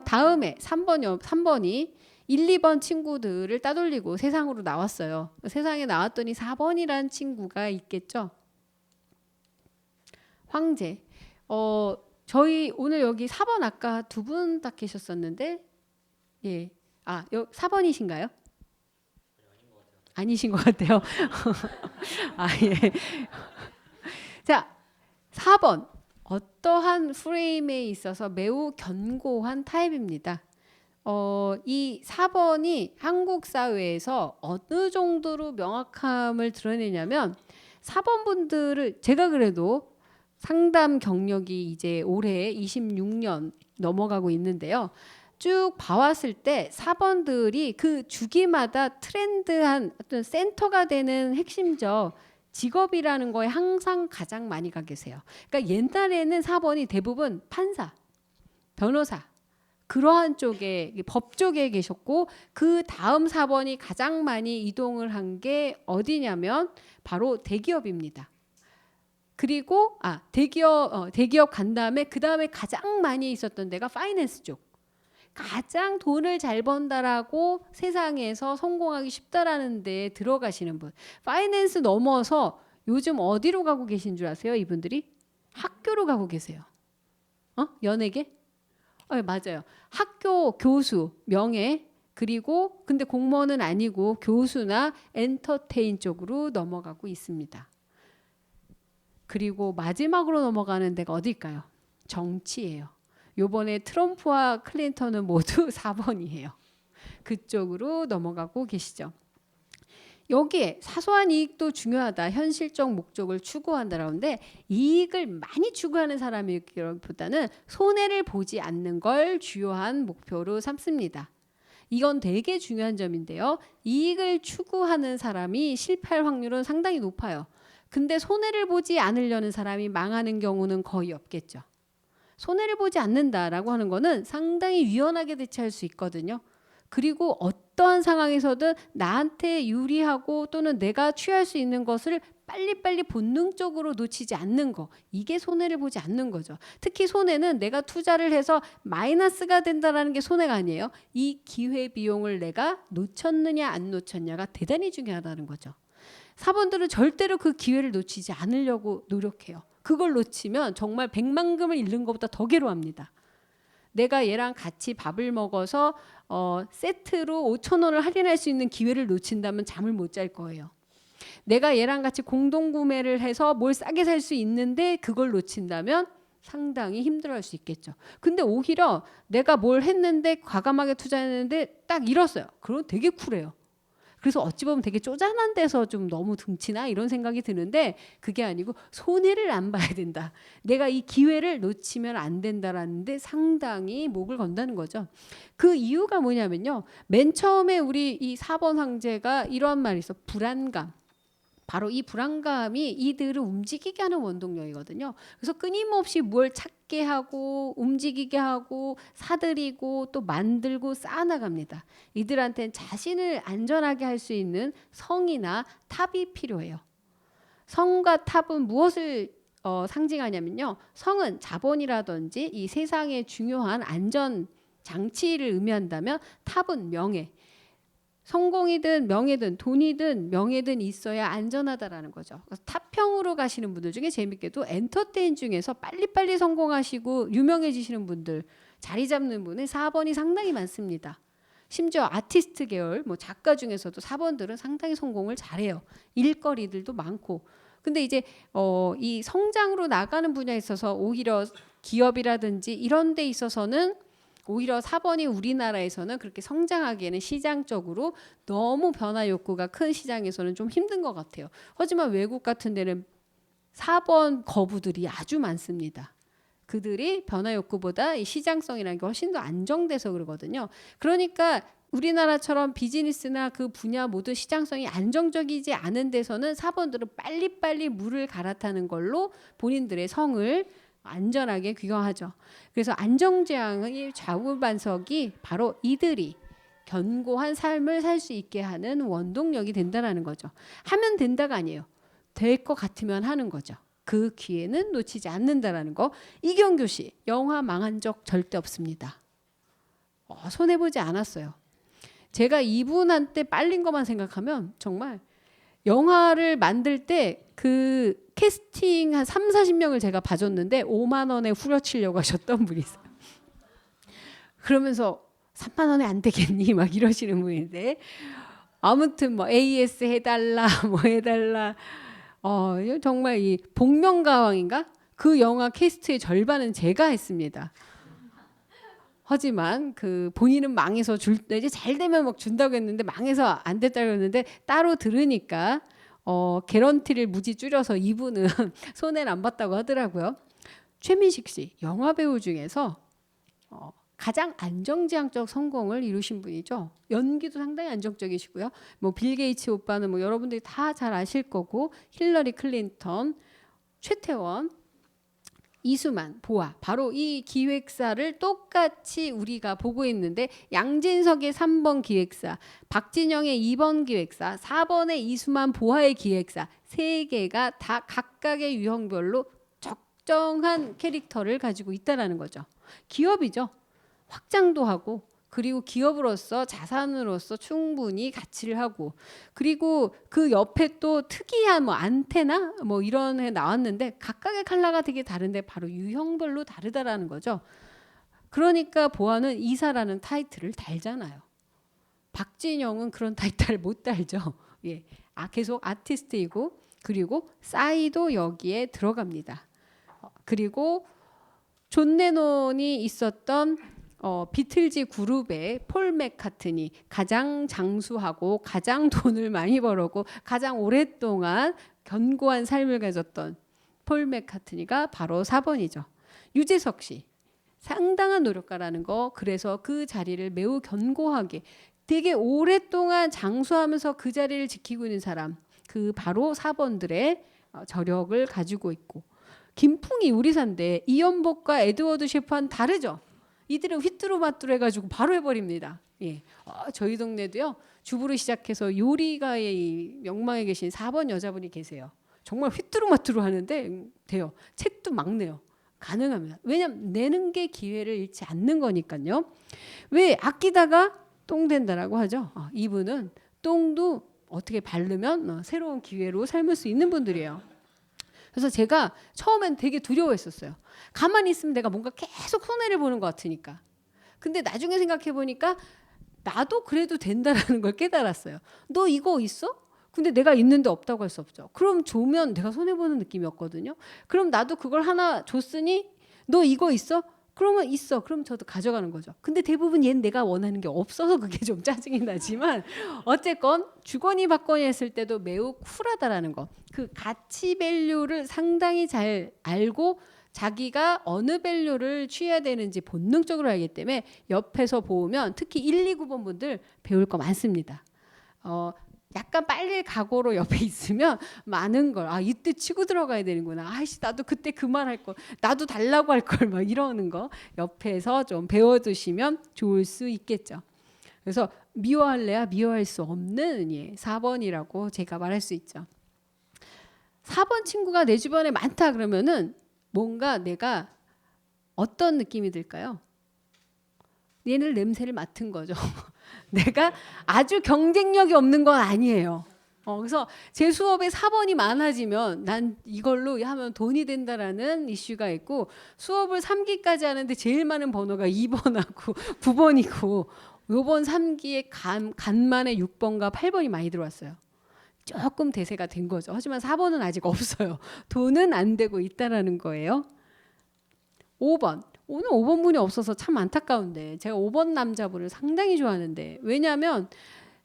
다음에 3번이 1, 2번 친구들을 따돌리고 세상으로 나왔어요. 세상에 나왔더니 4번이라는 친구가 있겠죠. 황제. 저희 오늘 여기 4번 아까 2분 딱 계셨었는데, 예. 4번이신가요? 아니신 것 같아요. 예. 자, 4번. 어떠한 프레임에 있어서 매우 견고한 타입입니다. 이 4번이 한국 사회에서 어느 정도로 명확함을 드러내냐면 4번 분들을 제가 그래도 상담 경력이 이제 올해 26년 넘어가고 있는데요. 쭉 봐왔을 때 4번들이 그 주기마다 트렌드한 어떤 센터가 되는 핵심적 직업이라는 거에 항상 가장 많이 가 계세요. 그러니까 옛날에는 4번이 대부분 판사, 변호사 그러한 쪽에 법 쪽에 계셨고 그 다음 4번이 가장 많이 이동을 한 게 어디냐면 바로 대기업입니다. 그리고 대기업 간 다음에 그 다음에 가장 많이 있었던 데가 파이낸스 쪽. 가장 돈을 잘 번다라고 세상에서 성공하기 쉽다라는 데에 들어가시는 분. 파이낸스 넘어서 요즘 어디로 가고 계신 줄 아세요? 이분들이? 학교로 가고 계세요. 연예계? 맞아요. 학교 교수, 명예, 그리고 근데 공무원은 아니고 교수나 엔터테인 쪽으로 넘어가고 있습니다. 그리고 마지막으로 넘어가는 데가 어딜까요? 정치예요. 요번에 트럼프와 클린턴은 모두 4번이에요. 그쪽으로 넘어가고 계시죠. 여기에 사소한 이익도 중요하다. 현실적 목적을 추구한다라는데 이익을 많이 추구하는 사람이기보다는 손해를 보지 않는 걸 주요한 목표로 삼습니다. 이건 되게 중요한 점인데요. 이익을 추구하는 사람이 실패할 확률은 상당히 높아요. 근데 손해를 보지 않으려는 사람이 망하는 경우는 거의 없겠죠. 손해를 보지 않는다라고 하는 거는 상당히 유연하게 대처할 수 있거든요. 그리고 어떠한 상황에서든 나한테 유리하고 또는 내가 취할 수 있는 것을 빨리빨리 본능적으로 놓치지 않는 거. 이게 손해를 보지 않는 거죠. 특히 손해는 내가 투자를 해서 마이너스가 된다는 게 손해가 아니에요. 이 기회비용을 내가 놓쳤느냐 안 놓쳤냐가 대단히 중요하다는 거죠. 4번들은 절대로 그 기회를 놓치지 않으려고 노력해요. 그걸 놓치면 정말 100만금을 잃는 것보다 더 괴로워합니다. 내가 얘랑 같이 밥을 먹어서 세트로 5,000원을 할인할 수 있는 기회를 놓친다면 잠을 못 잘 거예요. 내가 얘랑 같이 공동구매를 해서 뭘 싸게 살 수 있는데 그걸 놓친다면 상당히 힘들어할 수 있겠죠. 근데 오히려 내가 뭘 했는데 과감하게 투자했는데 딱 잃었어요. 그럼 되게 쿨해요. 그래서 어찌 보면 되게 쪼잔한 데서 좀 너무 등치나 이런 생각이 드는데 그게 아니고 손해를 안 봐야 된다. 내가 이 기회를 놓치면 안 된다라는 데 상당히 목을 건다는 거죠. 그 이유가 뭐냐면요. 맨 처음에 우리 이 4번 황제가 이런 말이 있어. 불안감. 바로 이 불안감이 이들을 움직이게 하는 원동력이거든요. 그래서 끊임없이 뭘 찾게 하고 움직이게 하고 사들이고 또 만들고 쌓아나갑니다. 이들한테는 자신을 안전하게 할 수 있는 성이나 탑이 필요해요. 성과 탑은 무엇을 상징하냐면요. 성은 자본이라든지 이 세상의 중요한 안전 장치를 의미한다면 탑은 명예. 성공이든 명예든 돈이든 명예든 있어야 안전하다라는 거죠. 탑평으로 가시는 분들 중에 재밌게도 엔터테인 중에서 빨리빨리 성공하시고 유명해지시는 분들 자리 잡는 분의 4번이 상당히 많습니다. 심지어 아티스트 계열 뭐 작가 중에서도 4번들은 상당히 성공을 잘해요. 일거리들도 많고. 근데 이제 이 성장으로 나가는 분야에 있어서 오히려 기업이라든지 이런 데 있어서는 오히려 4번이 우리나라에서는 그렇게 성장하기에는 시장적으로 너무 변화 욕구가 큰 시장에서는 좀 힘든 것 같아요. 하지만 외국 같은 데는 4번 거부들이 아주 많습니다. 그들이 변화 욕구보다 이 시장성이라는 게 훨씬 더 안정돼서 그러거든요. 그러니까 우리나라처럼 비즈니스나 그 분야 모두 시장성이 안정적이지 않은 데서는 4번들은 빨리빨리 물을 갈아타는 걸로 본인들의 성을 안전하게 귀경하죠. 그래서 안정지향의 좌우반석이 바로 이들이 견고한 삶을 살 수 있게 하는 원동력이 된다는 거죠. 하면 된다가 아니에요. 될 것 같으면 하는 거죠. 그 기회는 놓치지 않는다라는 거. 이경규 씨, 영화 망한 적 절대 없습니다. 손해보지 않았어요. 제가 이분한테 빨린 것만 생각하면 정말 영화를 만들 때 그 캐스팅 한 3, 40명을 제가 봐줬는데 5만 원에 후려치려고 하셨던 분이 있어요. 그러면서 3만 원에 안 되겠니? 막 이러시는 분인데 아무튼 뭐 AS 해달라 뭐 해달라 정말 이 복면가왕인가? 그 영화 캐스트의 절반은 제가 했습니다. 하지만 그 본인은 망해서 이제 잘 되면 막 준다고 했는데 망해서 안 됐다고 했는데 따로 들으니까 개런티를 무지 줄여서 이분은 손해를 안 봤다고 하더라고요. 최민식 씨 영화 배우 중에서 가장 안정지향적 성공을 이루신 분이죠. 연기도 상당히 안정적이시고요. 뭐 빌 게이츠 오빠는 뭐 여러분들이 다 잘 아실 거고 힐러리 클린턴, 최태원, 이수만, 보아 바로 이 기획사를 똑같이 우리가 보고 있는데 양진석의 3번 기획사, 박진영의 2번 기획사, 4번의 이수만, 보아의 기획사 세 개가 다 각각의 유형별로 적정한 캐릭터를 가지고 있다라는 거죠. 기업이죠. 확장도 하고 그리고 기업으로서 자산으로서 충분히 가치를 하고 그리고 그 옆에 또 특이한 뭐 안테나 뭐 이런 애 나왔는데 각각의 컬러가 되게 다른데 바로 유형별로 다르다라는 거죠. 그러니까 보아는 이사라는 타이틀을 달잖아요. 박진영은 그런 타이틀을 못 달죠. 예. 계속 아티스트이고 그리고 싸이도 여기에 들어갑니다. 그리고 존 레논이 있었던 비틀즈 그룹의 폴 맥카트니 가장 장수하고 가장 돈을 많이 벌었고 가장 오랫동안 견고한 삶을 가졌던 폴 맥카트니가 바로 4번이죠. 유재석 씨 상당한 노력가라는 거 그래서 그 자리를 매우 견고하게 되게 오랫동안 장수하면서 그 자리를 지키고 있는 사람 그 바로 4번들의 저력을 가지고 있고 김풍이 요리사인데 이연복과 에드워드 셰프와는 다르죠. 이들은 휘뚜루마뚜루 해가지고 바로 해버립니다. 예. 저희 동네도요. 주부로 시작해서 요리가의 명망에 계신 4번 여자분이 계세요. 정말 휘뚜루마뚜루 하는데 돼요. 책도 막 내요. 가능합니다. 왜냐하면 내는 게 기회를 잃지 않는 거니까요. 왜 아끼다가 똥 된다라고 하죠. 이분은 똥도 어떻게 바르면 새로운 기회로 삶을 수 있는 분들이에요. 그래서 제가 처음엔 되게 두려워했었어요. 가만히 있으면 내가 뭔가 계속 손해를 보는 것 같으니까. 근데 나중에 생각해 보니까 나도 그래도 된다라는 걸 깨달았어요. 너 이거 있어? 근데 내가 있는데 없다고 할 수 없죠. 그럼 주면 내가 손해보는 느낌이었거든요. 그럼 나도 그걸 하나 줬으니 너 이거 있어? 그러면 있어. 그럼 저도 가져가는 거죠. 근데 대부분 얘는 내가 원하는 게 없어서 그게 좀 짜증이 나지만 어쨌건 주거니 받거니 했을 때도 매우 쿨하다라는 거. 그 가치 밸류를 상당히 잘 알고 자기가 어느 밸류를 취해야 되는지 본능적으로 알기 때문에 옆에서 보면 특히 1, 2, 9번 분들 배울 거 많습니다. 약간 빨리 각오로 옆에 있으면 많은 걸 이때 치고 들어가야 되는구나. 아이씨 나도 그때 그 말 할 걸. 나도 달라고 할 걸 막 이러는 거 옆에서 좀 배워두시면 좋을 수 있겠죠. 그래서 미워할래야 미워할 수 없는 4번이라고 제가 말할 수 있죠. 4번 친구가 내 주변에 많다 그러면은 뭔가 내가 어떤 느낌이 들까요? 얘는 냄새를 맡은 거죠. 내가 아주 경쟁력이 없는 건 아니에요. 그래서 제 수업에 4번이 많아지면 난 이걸로 하면 돈이 된다라는 이슈가 있고 수업을 3기까지 하는데 제일 많은 번호가 2번하고 9번이고 요번 3기에 간만에 6번과 8번이 많이 들어왔어요. 조금 대세가 된 거죠. 하지만 4번은 아직 없어요. 돈은 안 되고 있다라는 거예요. 5번. 오늘 5번 분이 없어서 참 안타까운데 제가 5번 남자분을 상당히 좋아하는데 왜냐하면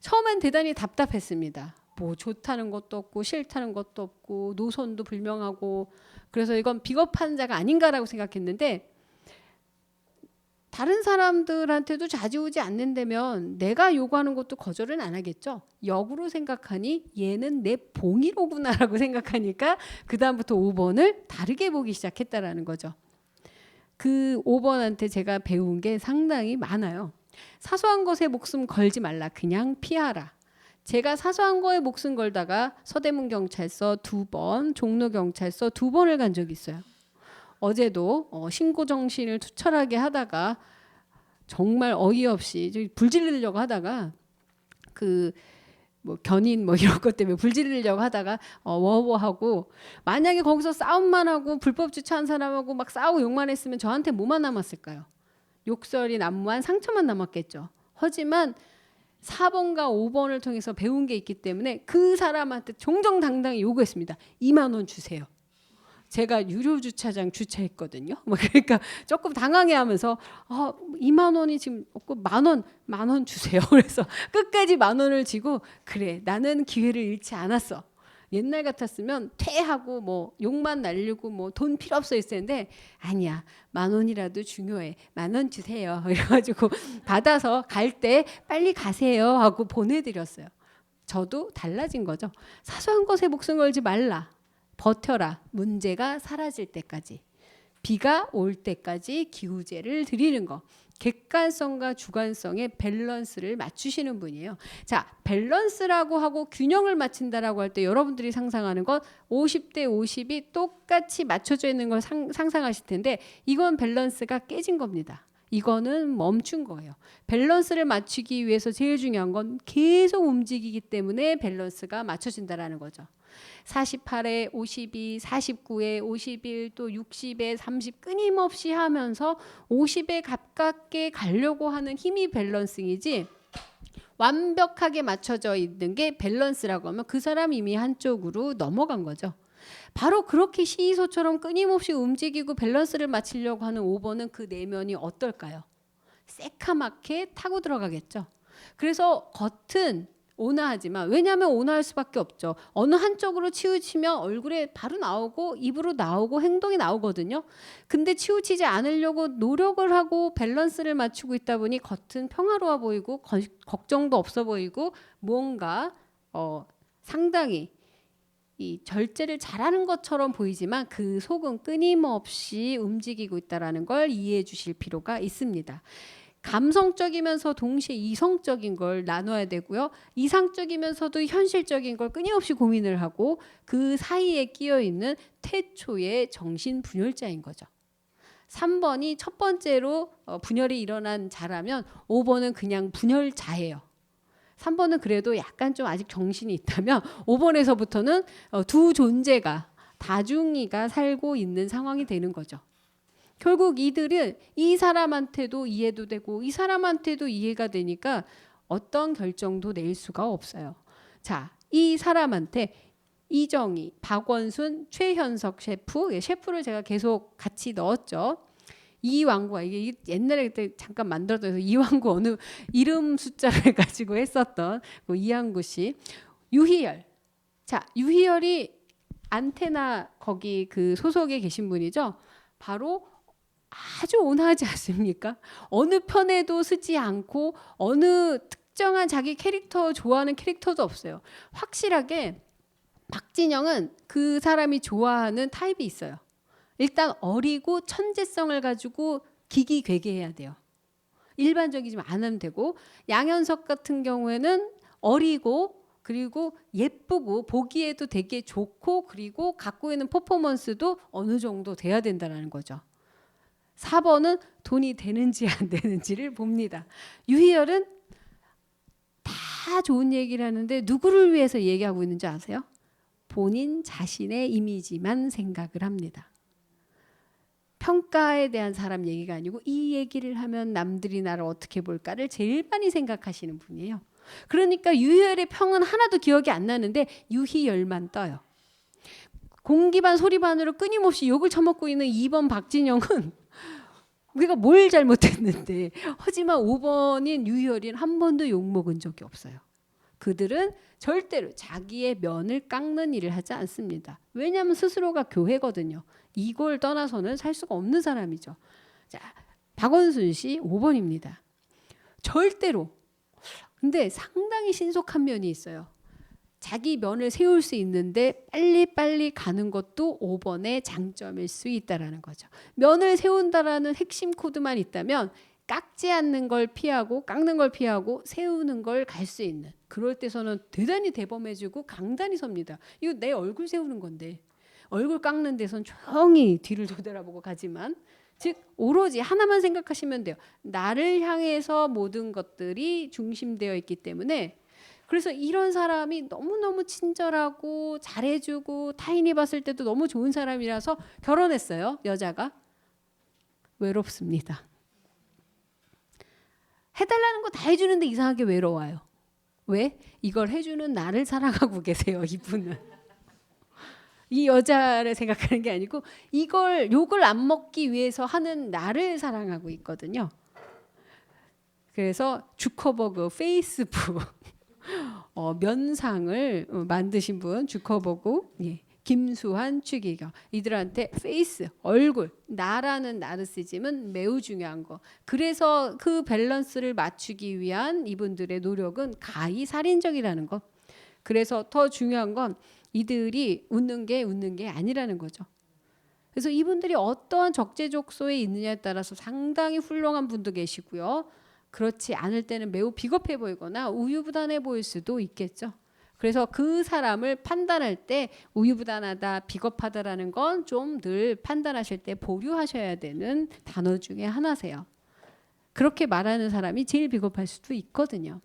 처음엔 대단히 답답했습니다. 뭐 좋다는 것도 없고 싫다는 것도 없고 노선도 불명하고 그래서 이건 비겁한 자가 아닌가라고 생각했는데 다른 사람들한테도 좌지우지 않는다면 내가 요구하는 것도 거절은 안 하겠죠. 역으로 생각하니 얘는 내 봉이로구나라고 생각하니까 그 다음부터 5번을 다르게 보기 시작했다라는 거죠. 그 5번한테 제가 배운 게 상당히 많아요. 사소한 것에 목숨 걸지 말라. 그냥 피하라. 제가 사소한 거에 목숨 걸다가 서대문 경찰서 2번, 종로 경찰서 2번을 간 적이 있어요. 어제도 신고 정신을 투철하게 하다가 정말 어이없이 불지르려고 하다가 그 뭐 견인 뭐 이런 것 때문에 불지르려고 하다가 워워하고 만약에 거기서 싸움만 하고 불법 주차한 사람하고 막 싸우고 욕만 했으면 저한테 뭐만 남았을까요? 욕설이 난무한 상처만 남았겠죠. 하지만 4번과 5번을 통해서 배운 게 있기 때문에 그 사람한테 정정당당히 요구했습니다. 2만 원 주세요. 제가 유료 주차장 주차했거든요. 그러니까 조금 당황해하면서 2만 원이 지금 없고 만 원 주세요. 그래서 끝까지 만 원을 지고 그래 나는 기회를 잃지 않았어. 옛날 같았으면 퇴하고 뭐 욕만 날리고 뭐 돈 필요 없어 했을 텐데 아니야 만 원이라도 중요해 만 원 주세요. 이래가지고 받아서 갈 때 빨리 가세요 하고 보내드렸어요. 저도 달라진 거죠. 사소한 것에 목숨 걸지 말라. 버텨라. 문제가 사라질 때까지. 비가 올 때까지 기우제를 드리는 거. 객관성과 주관성의 밸런스를 맞추시는 분이에요. 자, 밸런스라고 하고 균형을 맞춘다라고 할 때 여러분들이 상상하는 건 50대 50이 똑같이 맞춰져 있는 걸 상상하실 텐데 이건 밸런스가 깨진 겁니다. 이거는 멈춘 거예요. 밸런스를 맞추기 위해서 제일 중요한 건 계속 움직이기 때문에 밸런스가 맞춰진다라는 거죠. 48에 52, 49에 51, 또 60에 30 끊임없이 하면서 50에 가깝게 가려고 하는 힘이 밸런싱이지 완벽하게 맞춰져 있는 게 밸런스라고 하면 그 사람 이미 한쪽으로 넘어간 거죠. 바로 그렇게 시소처럼 끊임없이 움직이고 밸런스를 맞추려고 하는 5번은 그 내면이 어떨까요? 새카맣게 타고 들어가겠죠. 그래서 겉은 온화하지만 왜냐하면 온화할 수밖에 없죠. 어느 한쪽으로 치우치면 얼굴에 바로 나오고 입으로 나오고 행동이 나오거든요. 근데 치우치지 않으려고 노력을 하고 밸런스를 맞추고 있다 보니 겉은 평화로워 보이고 걱정도 없어 보이고 뭔가 상당히 이 절제를 잘하는 것처럼 보이지만 그 속은 끊임없이 움직이고 있다는 걸 이해해 주실 필요가 있습니다. 감성적이면서 동시에 이성적인 걸 나눠야 되고요. 이상적이면서도 현실적인 걸 끊임없이 고민을 하고 그 사이에 끼어 있는 태초의 정신분열자인 거죠. 3번이 첫 번째로 분열이 일어난 자라면 5번은 그냥 분열자예요. 3번은 그래도 약간 좀 아직 정신이 있다면 5번에서부터는 두 존재가 다중이가 살고 있는 상황이 되는 거죠. 결국 이들은 이 사람한테도 이해도 되고 이 사람한테도 이해가 되니까 어떤 결정도 낼 수가 없어요. 자, 이 사람한테 이정희, 박원순, 최현석 셰프를 제가 계속 같이 넣었죠. 이왕구가 이게 옛날에 그때 잠깐 만들어서 이왕구 어느 이름 숫자를 가지고 했었던 그 이왕구 씨, 유희열. 자, 유희열이 안테나 거기 그 소속에 계신 분이죠. 바로 아주 온화하지 않습니까? 어느 편에도 쓰지 않고 어느 특정한 자기 캐릭터 좋아하는 캐릭터도 없어요. 확실하게 박진영은 그 사람이 좋아하는 타입이 있어요. 일단 어리고 천재성을 가지고 기기괴괴해야 돼요. 일반적이지만 안 하면 되고 양현석 같은 경우에는 어리고 그리고 예쁘고 보기에도 되게 좋고 그리고 갖고 있는 퍼포먼스도 어느 정도 돼야 된다는 거죠. 4번은 돈이 되는지 안 되는지를 봅니다. 유희열은 다 좋은 얘기를 하는데 누구를 위해서 얘기하고 있는지 아세요? 본인 자신의 이미지만 생각을 합니다. 평가에 대한 사람 얘기가 아니고 이 얘기를 하면 남들이 나를 어떻게 볼까를 제일 많이 생각하시는 분이에요. 그러니까 유희열의 평은 하나도 기억이 안 나는데 유희열만 떠요. 공기반 소리반으로 끊임없이 욕을 처먹고 있는 2번 박진영은 우리가 뭘 잘못했는데 하지만 5번인 유희열이는 한 번도 욕먹은 적이 없어요. 그들은 절대로 자기의 면을 깎는 일을 하지 않습니다. 왜냐하면 스스로가 교회거든요. 이걸 떠나서는 살 수가 없는 사람이죠. 자, 박원순 씨 5번입니다. 절대로. 근데 상당히 신속한 면이 있어요. 자기 면을 세울 수 있는데 빨리빨리 가는 것도 5번의 장점일 수 있다는 거죠. 면을 세운다라는 핵심 코드만 있다면 깎지 않는 걸 피하고 깎는 걸 피하고 세우는 걸 갈 수 있는 그럴 때서는 대단히 대범해지고 강단이 섭니다. 이거 내 얼굴 세우는 건데 얼굴 깎는 데선 조용히 뒤를 돌아보고 가지만 즉 오로지 하나만 생각하시면 돼요. 나를 향해서 모든 것들이 중심되어 있기 때문에 그래서 이런 사람이 너무너무 친절하고 잘해주고 타인이 봤을 때도 너무 좋은 사람이라서 결혼했어요. 여자가. 외롭습니다. 해달라는 거 다 해주는데 이상하게 외로워요. 왜? 이걸 해주는 나를 사랑하고 계세요. 이분은. 이 여자를 생각하는 게 아니고 이걸 욕을 안 먹기 위해서 하는 나를 사랑하고 있거든요. 그래서 주커버그 페이스북 면상을 만드신 분 주커버그 김수환 추기경 이들한테 페이스 얼굴 나라는 나르시즘은 매우 중요한 거. 그래서 그 밸런스를 맞추기 위한 이분들의 노력은 가히 살인적이라는 거. 그래서 더 중요한 건 이들이 웃는 게 아니라는 거죠. 그래서 이분들이 어떠한 적재적소에 있느냐에 따라서 상당히 훌륭한 분도 계시고요. 그렇지 않을 때는 매우 비겁해 보이거나 우유부단해 보일 수도 있겠죠. 그래서 그 사람을 판단할 때 우유부단하다, 비겁하다라는 건 좀 늘 판단하실 때 보류하셔야 되는 단어 중에 하나세요. 그렇게 말하는 사람이 제일 비겁할 수도 있거든요.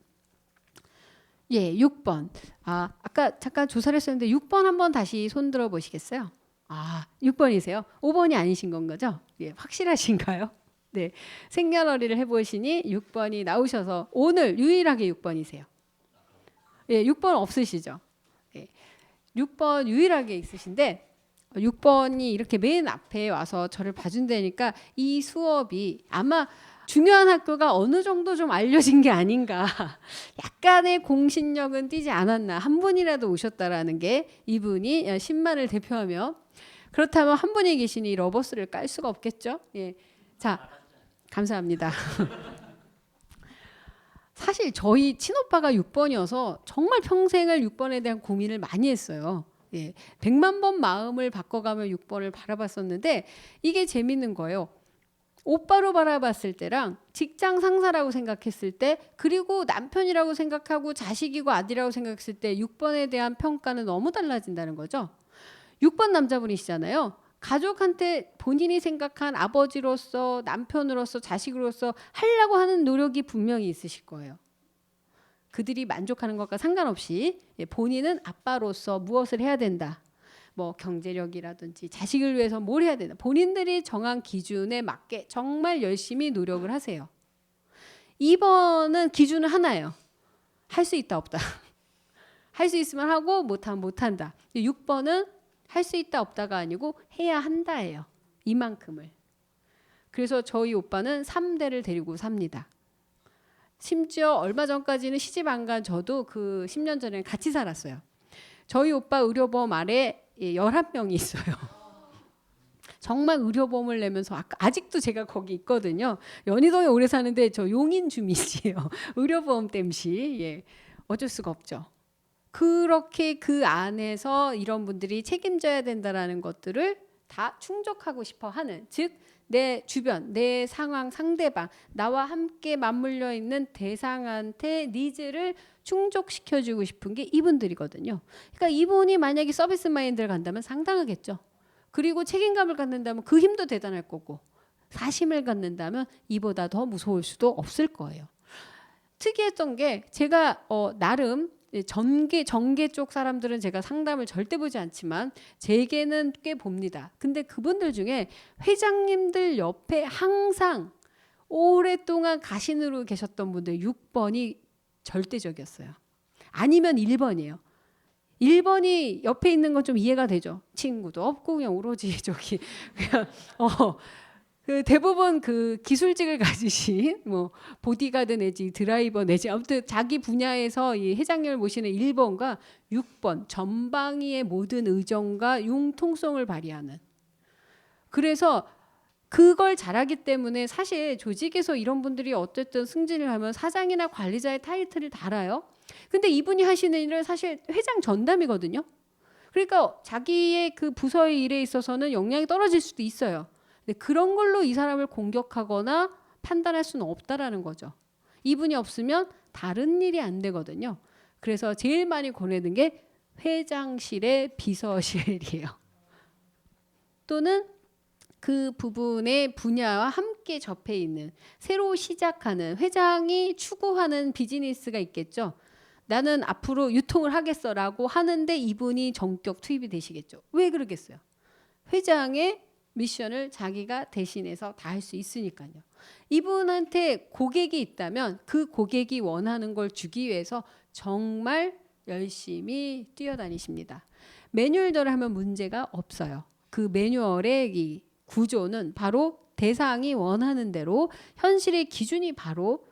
6번. 아까 잠깐 조사를 했었는데 6번 한번 다시 손 들어 보시겠어요? 6번이세요? 5번이 아니신 건 거죠? 확실하신가요? 네. 생년월일을 해보시니 6번이 나오셔서 오늘 유일하게 6번이세요. 6번 없으시죠? 6번 유일하게 있으신데 6번이 이렇게 맨 앞에 와서 저를 봐준다니까 이 수업이 아마 중요한 학교가 어느 정도 좀 알려진 게 아닌가. 약간의 공신력은 띄지 않았나. 한 분이라도 오셨다라는 게 이분이 10만을 대표하며 그렇다면 한 분이 계시니 러버스를 깔 수가 없겠죠. 자, 감사합니다. 사실 저희 친오빠가 6번이어서 정말 평생을 6번에 대한 고민을 많이 했어요. 100만 번 마음을 바꿔가며 6번을 바라봤었는데 이게 재밌는 거예요. 오빠로 바라봤을 때랑 직장 상사라고 생각했을 때 그리고 남편이라고 생각하고 자식이고 아들이라고 생각했을 때 6번에 대한 평가는 너무 달라진다는 거죠. 6번 남자분이시잖아요. 가족한테 본인이 생각한 아버지로서 남편으로서 자식으로서 하려고 하는 노력이 분명히 있으실 거예요. 그들이 만족하는 것과 상관없이 본인은 아빠로서 무엇을 해야 된다. 뭐 경제력이라든지 자식을 위해서 뭘 해야 된다. 본인들이 정한 기준에 맞게 정말 열심히 노력을 하세요. 2번은 기준은 하나예요. 할 수 있다 없다. 할 수 있으면 하고 못하면 못한다. 6번은 할 수 있다 없다가 아니고 해야 한다예요. 이만큼을. 그래서 저희 오빠는 3대를 데리고 삽니다. 심지어 얼마 전까지는 시집 안 간 저도 그 10년 전에 같이 살았어요. 저희 오빠 의료보험 아래 11명이 있어요. 정말 의료보험을 내면서 아직도 제가 거기 있거든요. 연희동에 오래 사는데 저 용인 주민이에요. 의료보험 땜시. 어쩔 수가 없죠. 그렇게 그 안에서 이런 분들이 책임져야 된다라는 것들을 다 충족하고 싶어 하는, 즉 내 주변, 내 상황, 상대방, 나와 함께 맞물려 있는 대상한테 니즈를 충족시켜주고 싶은 게 이분들이거든요. 그러니까 이분이 만약에 서비스 마인드를 간다면 상당하겠죠. 그리고 책임감을 갖는다면 그 힘도 대단할 거고 사심을 갖는다면 이보다 더 무서울 수도 없을 거예요. 특이했던 게 제가 나름 정계 쪽 사람들은 제가 상담을 절대 보지 않지만 재계는 꽤 봅니다. 근데 그분들 중에 회장님들 옆에 항상 오랫동안 가신으로 계셨던 분들 6번이 절대적이었어요. 아니면 1번이에요. 1번이 옆에 있는 건 좀 이해가 되죠. 친구도 없고 그냥 오로지 저기 그냥 그 대부분 그 기술직을 가지신 뭐 보디가드 내지 드라이버 내지 아무튼 자기 분야에서 이 회장님을 모시는 1번과 6번 전방위의 모든 의정과 융통성을 발휘하는. 그래서 그걸 잘하기 때문에 사실 조직에서 이런 분들이 어쨌든 승진을 하면 사장이나 관리자의 타이틀을 달아요. 근데 이분이 하시는 일은 사실 회장 전담이거든요. 그러니까 자기의 그 부서의 일에 있어서는 역량이 떨어질 수도 있어요. 근데 그런 걸로 이 사람을 공격하거나 판단할 수는 없다라는 거죠. 이분이 없으면 다른 일이 안 되거든요. 그래서 제일 많이 권해는 게 회장실의 비서실이에요. 또는 그 부분의 분야와 함께 접해 있는 새로 시작하는 회장이 추구하는 비즈니스가 있겠죠. 나는 앞으로 유통을 하겠어라고 하는데 이분이 전격 투입이 되시겠죠. 왜 그러겠어요? 회장의 미션을 자기가 대신해서 다 할 수 있으니까요. 이분한테 고객이 있다면 그 고객이 원하는 걸 주기 위해서 정말 열심히 뛰어다니십니다. 매뉴얼대로 하면 문제가 없어요. 그 매뉴얼의 이 구조는 바로 대상이 원하는 대로 현실의 기준이 바로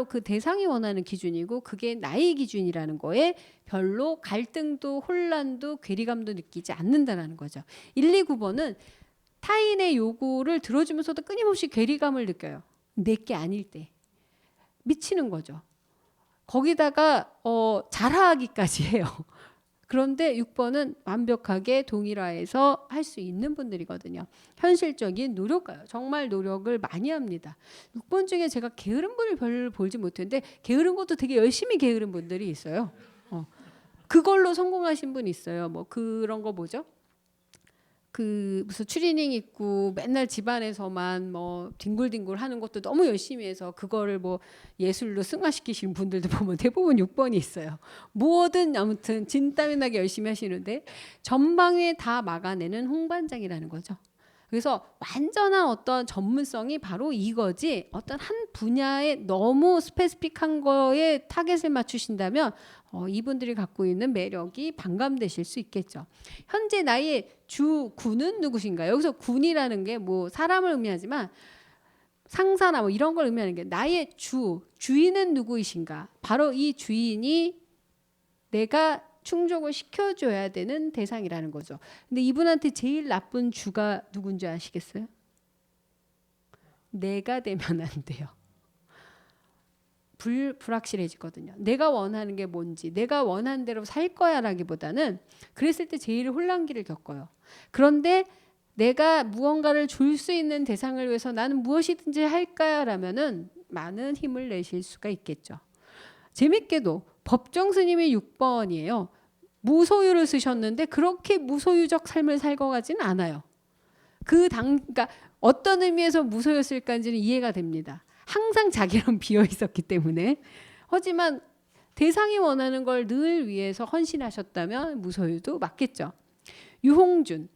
그 대상이 원하는 기준이고 그게 나의 기준이라는 거에 별로 갈등도 혼란도 괴리감도 느끼지 않는다는 거죠. 129번은 타인의 요구를 들어주면서도 끊임없이 괴리감을 느껴요. 내게 아닐 때. 미치는 거죠. 거기다가 잘하기까지 해요. 그런데 6번은 완벽하게 동일화해서 할 수 있는 분들이거든요. 현실적인 노력가요. 정말 노력을 많이 합니다. 6번 중에 제가 게으른 분을 별로 보지 못했는데 게으른 것도 되게 열심히 게으른 분들이 있어요. 그걸로 성공하신 분이 있어요. 뭐 그런 거 뭐죠? 그 무슨 추리닝 입고 맨날 집안에서만 뭐 뒹굴뒹굴 하는 것도 너무 열심히 해서 그거를 뭐 예술로 승화시키시는 분들도 보면 대부분 6번이 있어요. 뭐든 아무튼 진땀이 나게 열심히 하시는데 전방에 다 막아내는 홍반장이라는 거죠. 그래서 완전한 어떤 전문성이 바로 이거지 어떤 한 분야에 너무 스페시픽한 거에 타겟을 맞추신다면 이분들이 갖고 있는 매력이 반감되실 수 있겠죠. 현재 나의 주 군은 누구신가요? 여기서 군이라는 게 뭐 사람을 의미하지만 상사나 뭐 이런 걸 의미하는 게 나의 주인은 누구이신가? 바로 이 주인이 내가 충족을 시켜줘야 되는 대상이라는 거죠. 근데 이분한테 제일 나쁜 주가 누군지 아시겠어요? 내가 되면 안 돼요. 불확실해지거든요. 내가 원하는 게 뭔지, 내가 원하는 대로 살 거야 라기보다는 그랬을 때 제일 혼란기를 겪어요. 그런데 내가 무언가를 줄 수 있는 대상을 위해서 나는 무엇이든지 할까요? 라면은 많은 힘을 내실 수가 있겠죠. 재밌게도 법정 스님이 6번이에요. 무소유를 쓰셨는데 그렇게 무소유적 삶을 살고 가지는 않아요. 그러니까 어떤 의미에서 무소유였을까지는 이해가 됩니다. 항상 자기는 비어 있었기 때문에. 하지만 대상이 원하는 걸 늘 위해서 헌신하셨다면 무소유도 맞겠죠. 유홍준,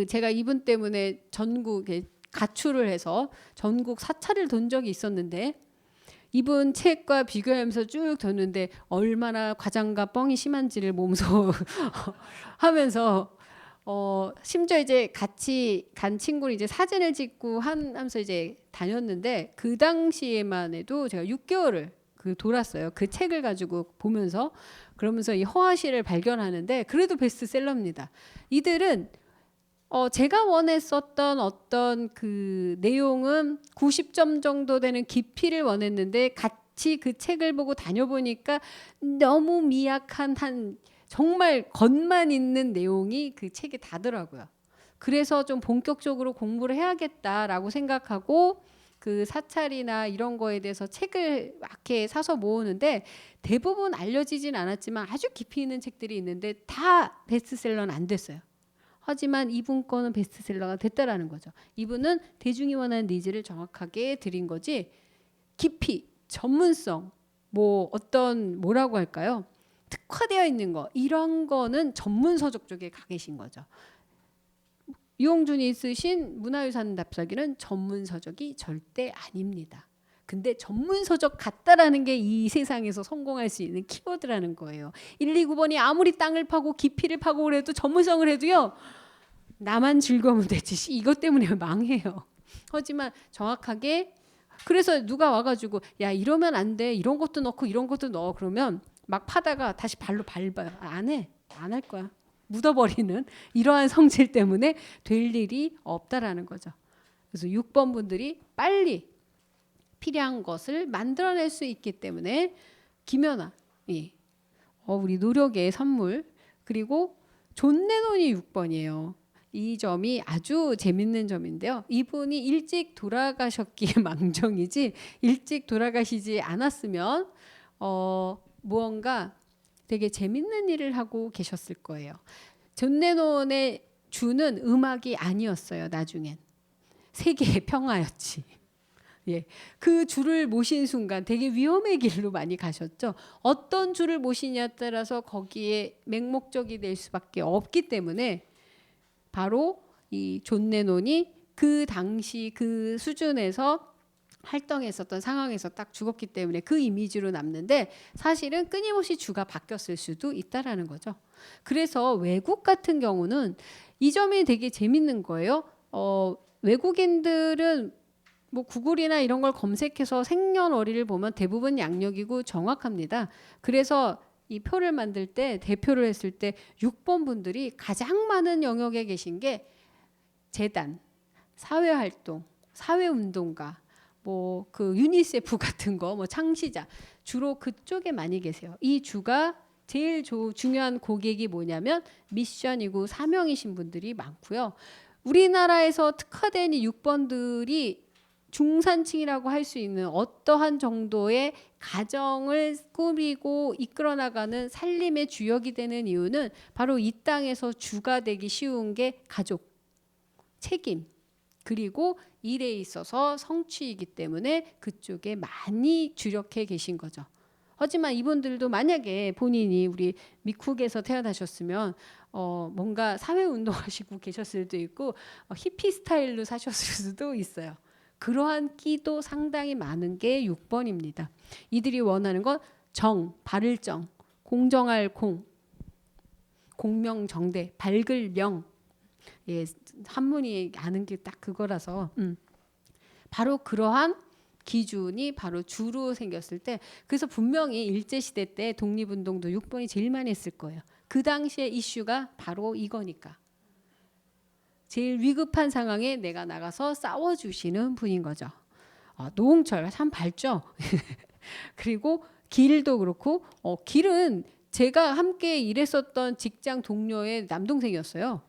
제가 이분 때문에 전국에 가출을 해서 전국 사찰을 돈 적이 있었는데 이분 책과 비교하면서 쭉 뒀는데 얼마나 과장과 뻥이 심한지를 몸소 하면서 심지어 이제 같이 간 친구를 이제 사진을 찍고 하면서 이제 다녔는데 그 당시에만 해도 제가 6개월을 돌았어요. 그 책을 가지고 보면서 그러면서 이 허아시를 발견하는데 그래도 베스트셀러입니다. 이들은 제가 원했었던 어떤 그 내용은 90점 정도 되는 깊이를 원했는데 같이 그 책을 보고 다녀보니까 너무 미약한 정말 겉만 있는 내용이 그 책에 다더라고요. 그래서 좀 본격적으로 공부를 해야겠다라고 생각하고 그 사찰이나 이런 거에 대해서 책을 막 이렇게 사서 모으는데 대부분 알려지진 않았지만 아주 깊이 있는 책들이 있는데 다 베스트셀러는 안 됐어요. 하지만 이분 거는 베스트셀러가 됐다라는 거죠. 이분은 대중이 원하는 니즈를 정확하게 드린 거지 깊이, 전문성, 뭐 어떤 뭐라고 할까요? 특화되어 있는 거 이런 거는 전문서적 쪽에 가 계신 거죠. 유홍준이 쓰신 문화유산 답사기는 전문서적이 절대 아닙니다. 근데 전문서적 같다라는 게 이 세상에서 성공할 수 있는 키워드라는 거예요. 129번이 아무리 땅을 파고 깊이를 파고 그래도 전문성을 해도요. 나만 즐거우면 되지 이것 때문에 망해요. 하지만 정확하게 그래서 누가 와가지고 야 이러면 안 돼 이런 것도 넣고 이런 것도 넣어 그러면 막 파다가 다시 발로 밟아요. 안 해. 안 할 거야. 묻어버리는 이러한 성질 때문에 될 일이 없다라는 거죠. 그래서 6번 분들이 빨리 필요한 것을 만들어낼 수 있기 때문에 김연아, 우리 노력의 선물 그리고 존 레논이 6번이에요. 이 점이 아주 재밌는 점인데요. 이분이 일찍 돌아가셨기에 망정이지 일찍 돌아가시지 않았으면 무언가 되게 재밌는 일을 하고 계셨을 거예요. 존 레논의 주는 음악이 아니었어요. 나중엔 세계의 평화였지. 예, 그 주를 모신 순간 되게 위험의 길로 많이 가셨죠. 어떤 주를 모시냐에 따라서 거기에 맹목적이 될 수밖에 없기 때문에 바로 이 존 레논이 그 당시 그 수준에서 활동했었던 상황에서 딱 죽었기 때문에 그 이미지로 남는데 사실은 끊임없이 주가 바뀌었을 수도 있다라는 거죠. 그래서 외국 같은 경우는 이 점이 되게 재밌는 거예요. 외국인들은 뭐 구글이나 이런 걸 검색해서 생년월일을 보면 대부분 양력이고 정확합니다. 그래서 이 표를 만들 때 대표를 했을 때 6번 분들이 가장 많은 영역에 계신 게 재단, 사회활동, 사회운동가, 뭐 그 유니세프 같은 거, 뭐 창시자 주로 그쪽에 많이 계세요. 이 주가 제일 중요한 고객이 뭐냐면 미션이고 사명이신 분들이 많고요. 우리나라에서 특화된 이 6번들이 중산층이라고 할 수 있는 어떠한 정도의 가정을 꾸리고 이끌어 나가는 살림의 주역이 되는 이유는 바로 이 땅에서 주가 되기 쉬운 게 가족, 책임, 그리고 일에 있어서 성취이기 때문에 그쪽에 많이 주력해 계신 거죠. 하지만 이분들도 만약에 본인이 우리 미국에서 태어나셨으면 뭔가 사회운동하시고 계셨을 수도 있고 히피 스타일로 사셨을 수도 있어요. 그러한 끼도 상당히 많은 게 6번입니다. 이들이 원하는 건 정, 바를 정, 공정할 공, 공명정대, 밝을 명. 예, 한문이 아는 게 딱 그거라서 바로 그러한 기준이 바로 주로 생겼을 때 그래서 분명히 일제시대 때 독립운동도 6번이 제일 많이 했을 거예요. 그 당시의 이슈가 바로 이거니까. 제일 위급한 상황에 내가 나가서 싸워주시는 분인 거죠. 노홍철 참 밝죠. 그리고 길도 그렇고 길은 제가 함께 일했었던 직장 동료의 남동생이었어요.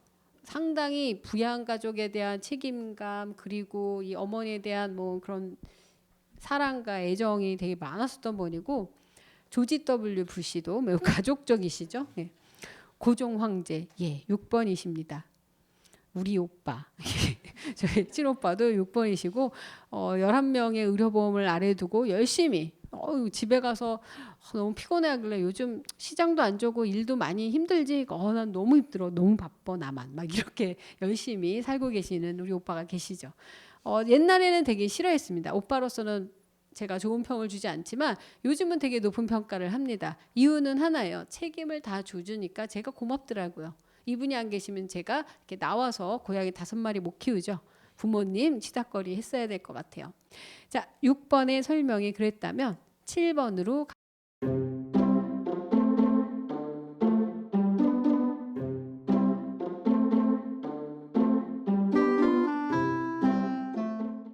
상당히 부양 가족에 대한 책임감 그리고 이 어머니에 대한 뭐 그런 사랑과 애정이 되게 많았었던 분이고 조지 W 부시도 매우 가족적이시죠. 예. 고종 황제 6번이십니다. 우리 오빠 저희 친오빠도 6번이시고 11명의 의료보험을 아래 두고 열심히 집에 가서 너무 피곤해 하길래 요즘 시장도 안 좋고 일도 많이 힘들지 난 너무 힘들어 너무 바빠 나만 막 이렇게 열심히 살고 계시는 우리 오빠가 계시죠. 옛날에는 되게 싫어했습니다. 오빠로서는 제가 좋은 평을 주지 않지만 요즘은 되게 높은 평가를 합니다. 이유는 하나예요. 책임을 다 줘주니까 제가 고맙더라고요. 이분이 안 계시면 제가 이렇게 나와서 고양이 5마리 못 키우죠. 부모님 치닥거리 했어야 될 것 같아요. 자, 6번의 설명이 그랬다면 7번으로